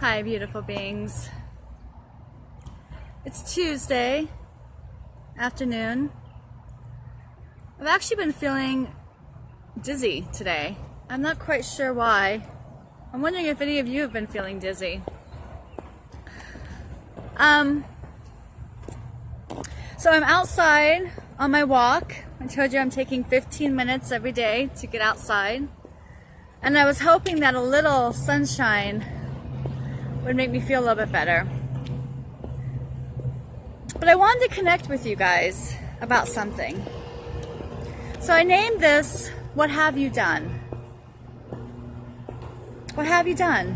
Hi, beautiful beings. It's Tuesday afternoon. I've actually been feeling dizzy today. I'm not quite sure why. I'm wondering if any of you have been feeling dizzy. So I'm outside on my walk. I told you I'm taking 15 minutes every day to get outside. And I was hoping that a little sunshine would make me feel a little bit better. But I wanted to connect with you guys about something. So I named this, What Have You Done? What have you done?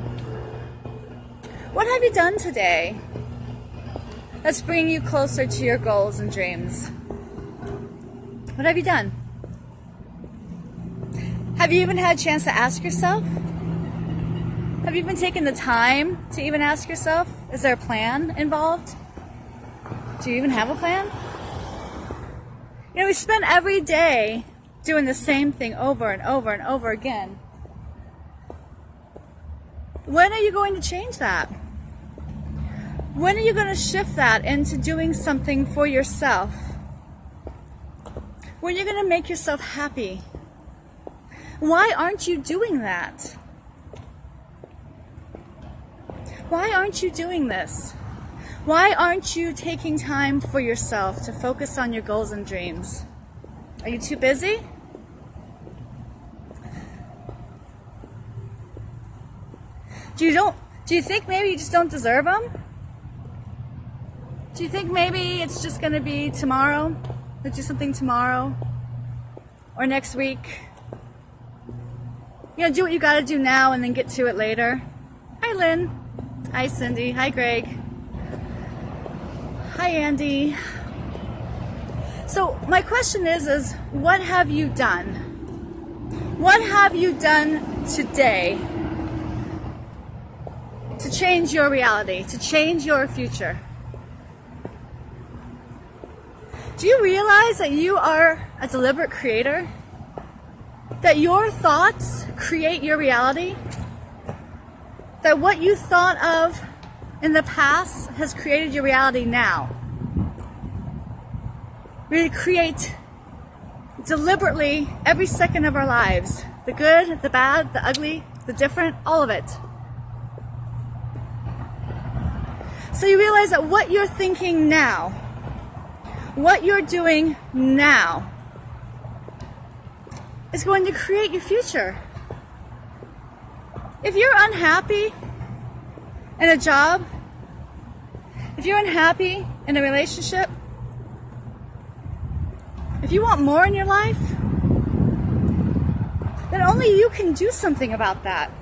What have you done today that's bringing you closer to your goals and dreams? What have you done? Have you even had a chance to ask yourself? Have you even taken the time to even ask yourself, is there a plan involved? Do you even have a plan? You know, we spend every day doing the same thing over and over and over again. When are you going to change that? When are you going to shift that into doing something for yourself? When are you going to make yourself happy? Why aren't you doing that? Why aren't you doing this? Why aren't you taking time for yourself to focus on your goals and dreams? Are you too busy? Do you think maybe you just don't deserve them? Do you think maybe it's just going to be tomorrow? Let's do something tomorrow or next week? You know, do what you got to do now and then get to it later. Hi, Lynn. Hi, Cindy. Hi, Greg. Hi, Andy. So my question is what have you done? What have you done today to change your reality, to change your future? Do you realize that you are a deliberate creator? That your thoughts create your reality? That what you thought of in the past has created your reality now? We create deliberately every second of our lives. The good, the bad, the ugly, the different, all of it. So you realize that what you're thinking now, what you're doing now, is going to create your future. If you're unhappy in a job, if you're unhappy in a relationship, if you want more in your life, then only you can do something about that.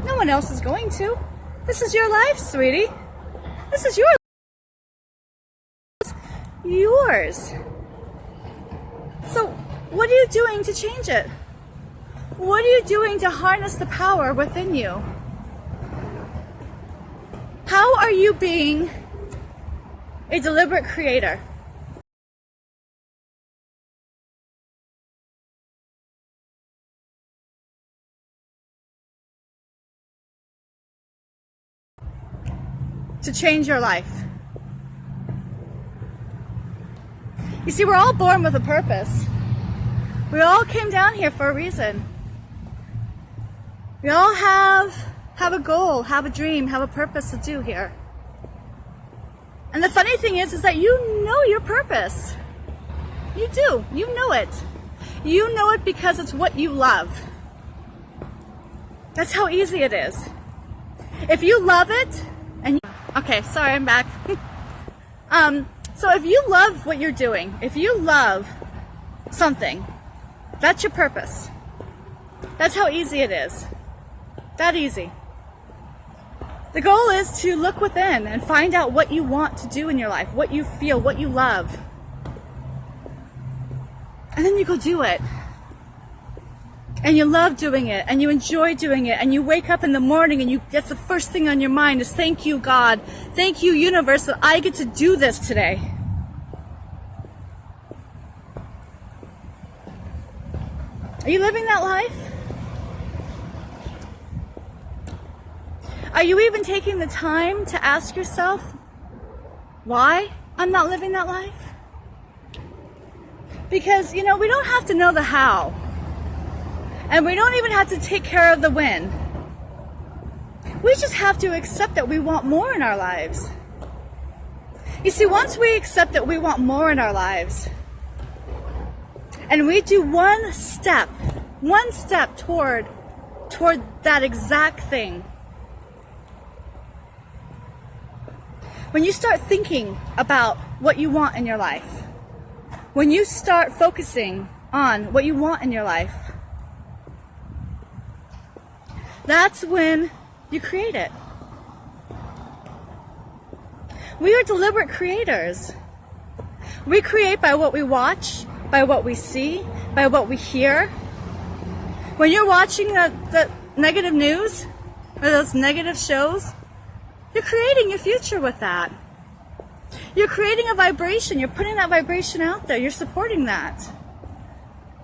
No one else is going to. This is your life, sweetie. This is yours. So what are you doing to change it? What are you doing to harness the power within you? How are you being a deliberate creator? To change your life. You see, we're all born with a purpose. We all came down here for a reason. We all have a goal, have a dream, have a purpose to do here. And the funny thing is that you know your purpose. You do. You know it. You know it because it's what you love. That's how easy it is. If you love it, okay, sorry, I'm back. So if you love what you're doing, if you love something, that's your purpose. That's how easy it is. That easy. The goal is to look within and find out what you want to do in your life, what you feel, what you love. And then you go do it. And you love doing it, and you enjoy doing it, and you wake up in the morning and that's the first thing on your mind is, thank you, God. Thank you, universe, that I get to do this today. Are you living that life? Are you even taking the time to ask yourself why I'm not living that life? Because, you know, we don't have to know the how. And we don't even have to take care of the when. We just have to accept that we want more in our lives. You see, once we accept that we want more in our lives, and we do one step toward that exact thing, when you start thinking about what you want in your life, when you start focusing on what you want in your life, that's when you create it. We are deliberate creators. We create by what we watch, by what we see, by what we hear. When you're watching the negative news or those negative shows, you're creating your future with that. You're creating a vibration. You're putting that vibration out there. You're supporting that.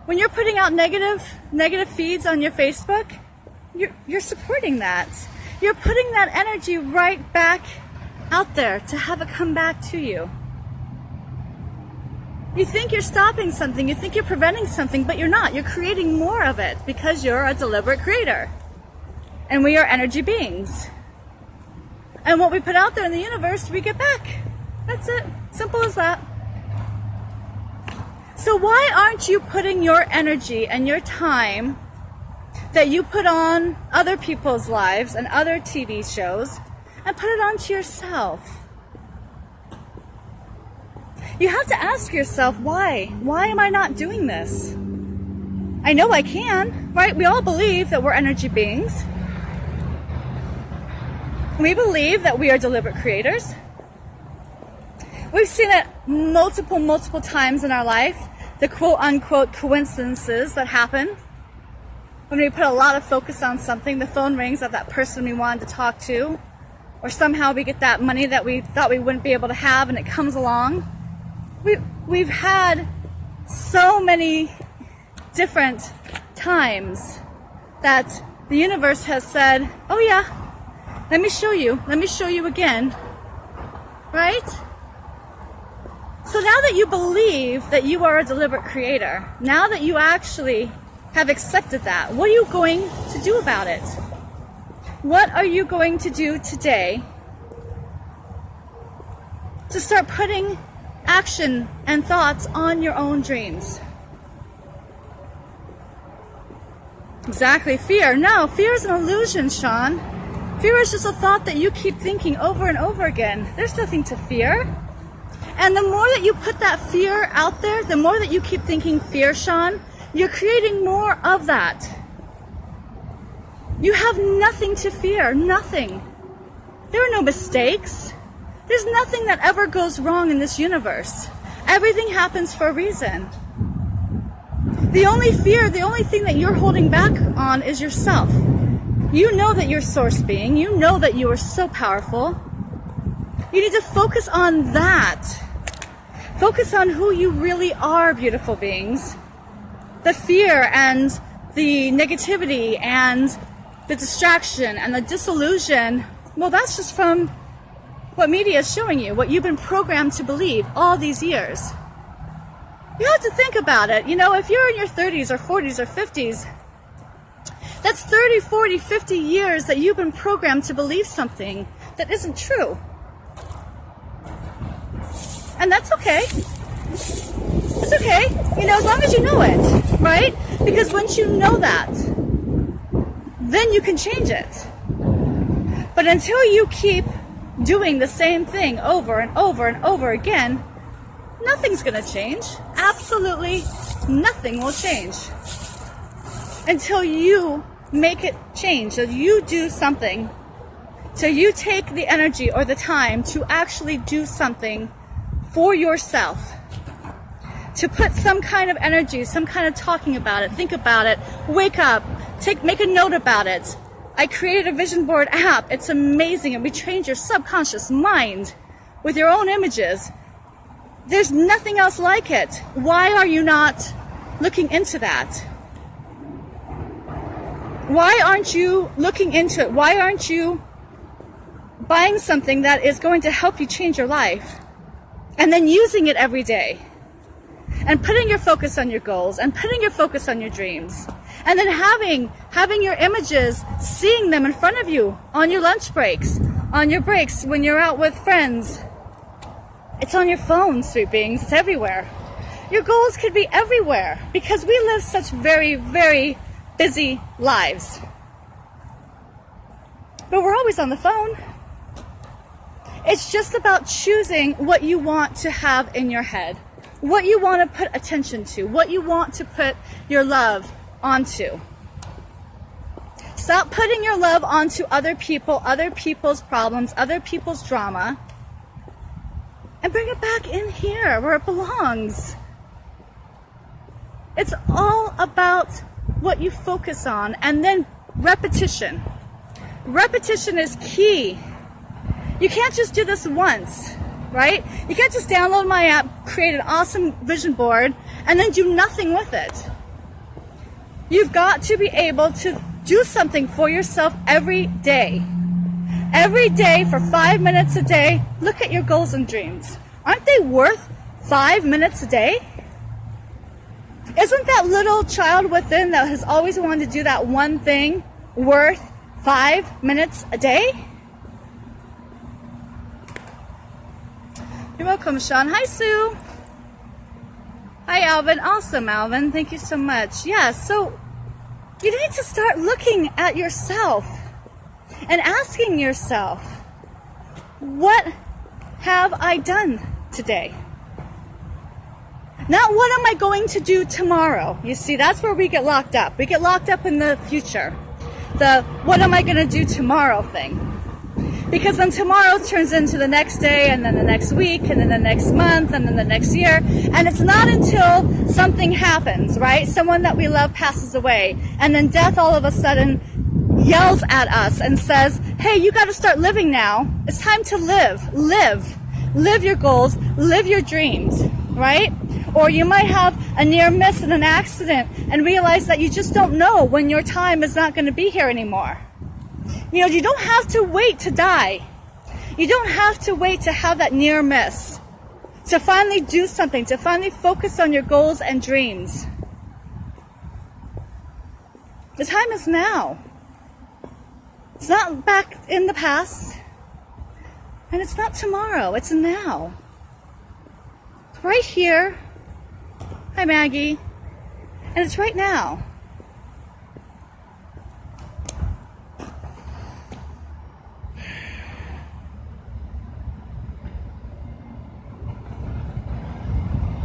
When you're putting out negative feeds on your Facebook, you're supporting that. You're putting that energy right back out there to have it come back to you. You think you're stopping something, you think you're preventing something, but you're not. You're creating more of it because you're a deliberate creator. And we are energy beings. And what we put out there in the universe, we get back. That's it. Simple as that. So why aren't you putting your energy and your time that you put on other people's lives and other TV shows and put it onto yourself? You have to ask yourself, why? Why am I not doing this? I know I can, right? We all believe that we're energy beings. We believe that we are deliberate creators. We've seen it multiple times in our life, the quote-unquote coincidences that happen. When we put a lot of focus on something, the phone rings of that person we wanted to talk to, or somehow we get that money that we thought we wouldn't be able to have and it comes along. We've had so many different times that the universe has said, oh yeah, let me show you again, right? So now that you believe that you are a deliberate creator, now that you actually have accepted that, what are you going to do about it? What are you going to do today to start putting action and thoughts on your own dreams? Exactly. Fear. No, fear is an illusion, Sean. Fear is just a thought that you keep thinking over and over again. There's nothing to fear. And the more that you put that fear out there, the more that you keep thinking fear, Sean, you're creating more of that. You have nothing to fear. Nothing. There are no mistakes. There's nothing that ever goes wrong in this universe. Everything happens for a reason. The only fear, the only thing that you're holding back on is yourself. You know that you're source being. You know that you are so powerful. You need to focus on that. Focus on who you really are, beautiful beings. The fear and the negativity and the distraction and the disillusion, well, that's just from what media is showing you, what you've been programmed to believe all these years. You have to think about it. You know, if you're in your 30s or 40s or 50s, that's 30, 40, 50 years that you've been programmed to believe something that isn't true. And that's okay. It's okay, you know, as long as you know it, right? Because once you know that, then you can change it. But until you keep doing the same thing over and over and over again, nothing's going to change. Absolutely nothing will change until you make it change, so you do something. So you take the energy or the time to actually do something for yourself, to put some kind of energy, some kind of talking about it, think about it, wake up, make a note about it. I created a vision board app. It's amazing, and we trained your subconscious mind with your own images. There's nothing else like it. Why are you not looking into that? Why aren't you looking into it? Why aren't you buying something that is going to help you change your life and then using it every day and putting your focus on your goals and putting your focus on your dreams and then having your images, seeing them in front of you on your lunch breaks, on your breaks when you're out with friends. It's on your phone, sweet beings. It's everywhere. Your goals could be everywhere because we live such very, very busy lives. But we're always on the phone. It's just about choosing what you want to have in your head, what you want to put attention to, what you want to put your love onto. Stop putting your love onto other people, other people's problems, other people's drama, and bring it back in here where it belongs. It's all about what you focus on, and then repetition. Repetition is key. You can't just do this once, right? You can't just download my app, create an awesome vision board, and then do nothing with it. You've got to be able to do something for yourself every day. Every day for 5 minutes a day, look at your goals and dreams. Aren't they worth 5 minutes a day? Isn't that little child within that has always wanted to do that one thing worth 5 minutes a day? You're welcome, Sean. Hi, Sue. Hi, Alvin. Awesome, Alvin. Thank you so much. Yeah, so you need to start looking at yourself and asking yourself, what have I done today? Not what am I going to do tomorrow. You see, that's where we get locked up. We get locked up in the future. The what am I going to do tomorrow thing. Because then tomorrow turns into the next day, and then the next week, and then the next month, and then the next year. And it's not until something happens, right? Someone that we love passes away, and then death all of a sudden yells at us and says, hey, you got to start living now. It's time to live. Live your goals, live your dreams, right? Or you might have a near miss in an accident and realize that you just don't know when your time is not going to be here anymore. You know, you don't have to wait to die. You don't have to wait to have that near miss, to finally do something, to finally focus on your goals and dreams. The time is now. It's not back in the past, and it's not tomorrow, it's now. It's right here. Hi, Maggie. And it's right now.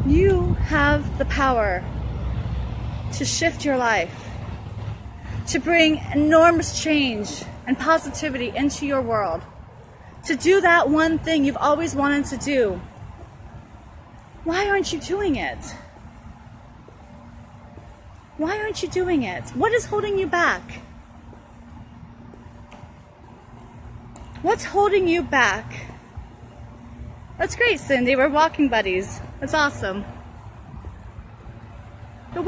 You have the power to shift your life, to bring enormous change and positivity into your world, to do that one thing you've always wanted to do. Why aren't you doing it? Why aren't you doing it? What is holding you back? What's holding you back? That's great, Cindy. We're walking buddies. That's awesome. But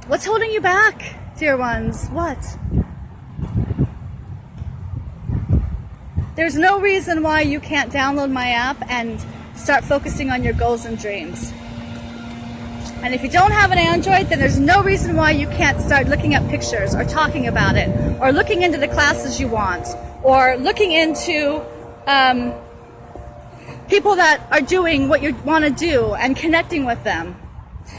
what's holding you back, dear ones? What? There's no reason why you can't download my app and start focusing on your goals and dreams. And if you don't have an Android, then there's no reason why you can't start looking at pictures or talking about it, or looking into the classes you want, or looking into people that are doing what you want to do and connecting with them.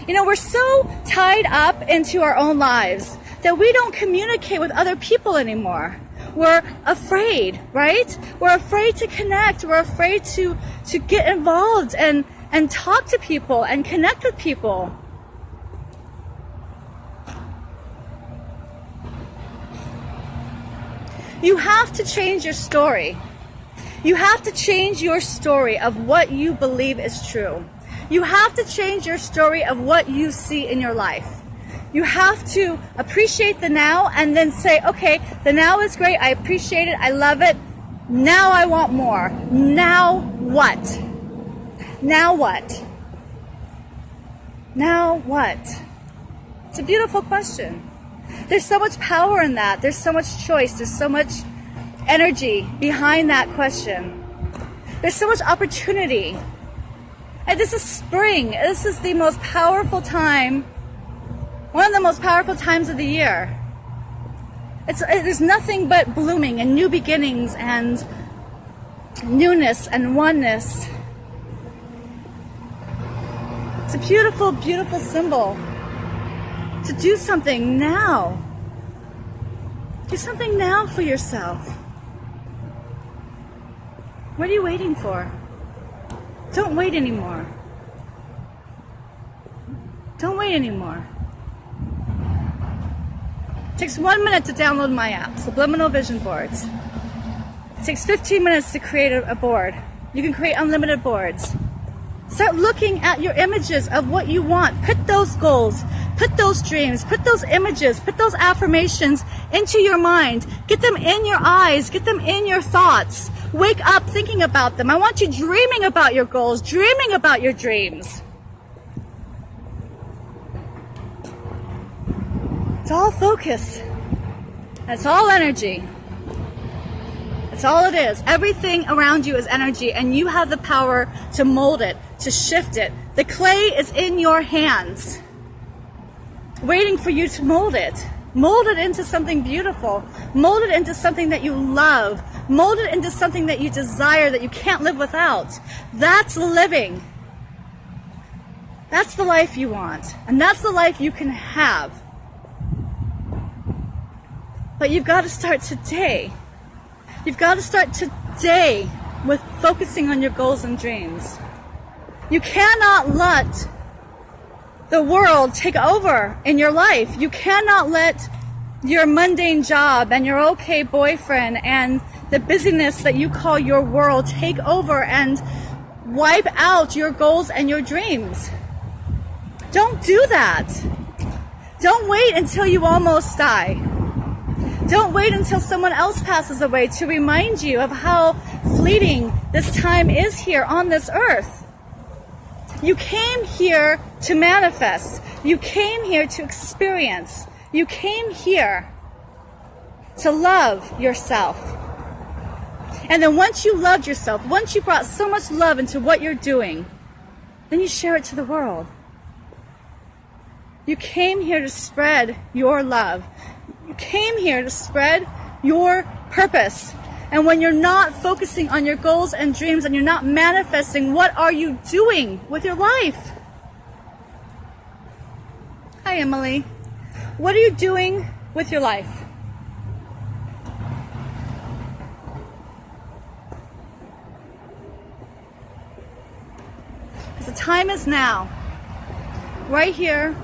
You know, we're so tied up into our own lives that we don't communicate with other people anymore. We're afraid, right? We're afraid to connect. We're afraid to get involved and talk to people and connect with people. You have to change your story. You have to change your story of what you believe is true. You have to change your story of what you see in your life. You have to appreciate the now and then say, okay, the now is great. I appreciate it. I love it. Now I want more. Now what? Now what? Now what? It's a beautiful question. There's so much power in that. There's so much choice. There's so much energy behind that question. There's so much opportunity. And this is spring. This is the most powerful time, one of the most powerful times of the year. There's nothing but blooming and new beginnings and newness and oneness. It's a beautiful, beautiful symbol to do something now. Do something now for yourself. What are you waiting for? Don't wait anymore. Don't wait anymore. It takes 1 minute to download my app, Subliminal Vision Boards. It takes 15 minutes to create a board. You can create unlimited boards. Start looking at your images of what you want. Put those goals, put those dreams, put those images, put those affirmations into your mind. Get them in your eyes, get them in your thoughts. Wake up thinking about them. I want you dreaming about your goals, dreaming about your dreams. It's all focus. It's all energy. It's all it is. Everything around you is energy, and you have the power to mold it, to shift it. The clay is in your hands, waiting for you to mold it. Mold it into something beautiful. Mold it into something that you love. Mold it into something that you desire, that you can't live without. That's living. That's the life you want, and that's the life you can have. But you've got to start today. You've got to start today with focusing on your goals and dreams. You cannot let the world take over in your life. You cannot let your mundane job and your okay boyfriend and the busyness that you call your world take over and wipe out your goals and your dreams. Don't do that. Don't wait until you almost die. Don't wait until someone else passes away to remind you of how fleeting this time is here on this earth. You came here to manifest. You came here to experience. You came here to love yourself. And then once you loved yourself, once you brought so much love into what you're doing, then you share it to the world. You came here to spread your love. You came here to spread your purpose. And when you're not focusing on your goals and dreams and you're not manifesting, what are you doing with your life? Hi, Emily. What are you doing with your life? Because the time is now. Right here,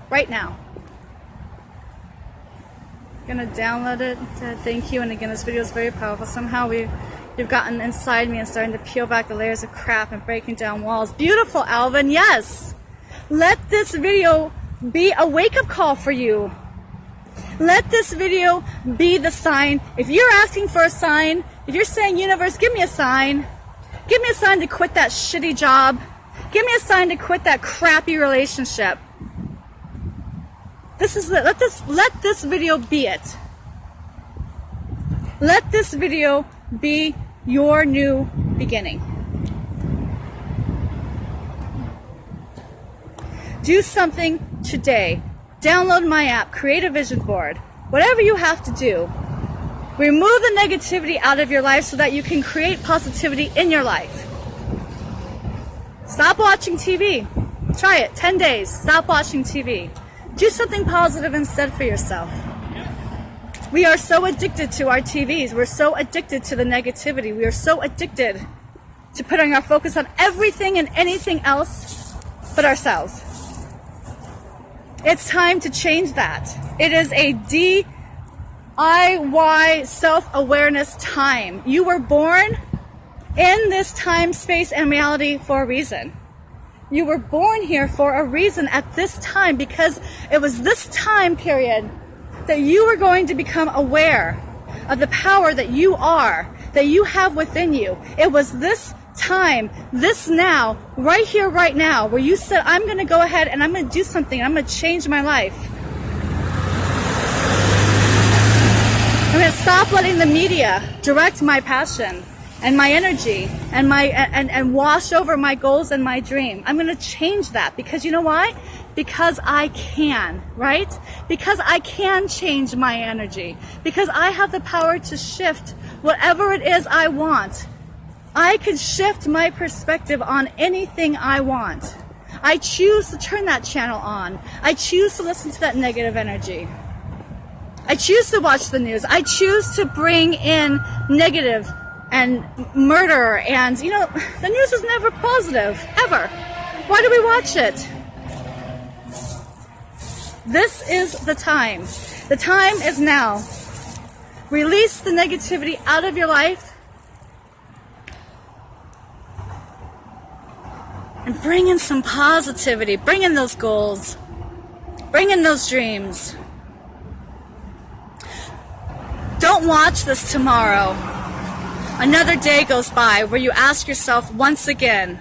right now. Gonna download it. Thank you. And again, this video is very powerful. Somehow you've gotten inside me and starting to peel back the layers of crap and breaking down walls. Beautiful, Alvin. Yes. Let this video be a wake-up call for you. Let this video be the sign. If you're asking for a sign, if you're saying, universe, give me a sign. Give me a sign to quit that shitty job. Give me a sign to quit that crappy relationship. Let this video be it. Let this video be your new beginning. Do something today. Download my app, create a vision board. Whatever you have to do. Remove the negativity out of your life so that you can create positivity in your life. Stop watching TV. Try it. 10 days. Stop watching TV. Do something positive instead for yourself. We are so addicted to our TVs. We're so addicted to the negativity. We are so addicted to putting our focus on everything and anything else but ourselves. It's time to change that. It is a DIY self-awareness time. You were born in this time, space, and reality for a reason. You were born here for a reason at this time, because it was this time period that you were going to become aware of the power that you are, that you have within you. It was this time, this now, right here, right now, where you said, I'm going to go ahead and I'm going to do something. I'm going to change my life. going to stop letting the media direct my passion and my energy and wash over my goals and my dream. I'm going to change that because you know why? Because I can, right? Because I can change my energy. Because I have the power to shift whatever it is I want. I can shift my perspective on anything I want. I choose to turn that channel on. I choose to listen to that negative energy. I choose to watch the news. I choose to bring in negative and murder and, you know, the news is never positive, ever. Why do we watch it? This is the time. The time is now. Release the negativity out of your life and bring in some positivity. Bring in those goals. Bring in those dreams. Don't watch this tomorrow. Another day goes by where you ask yourself once again,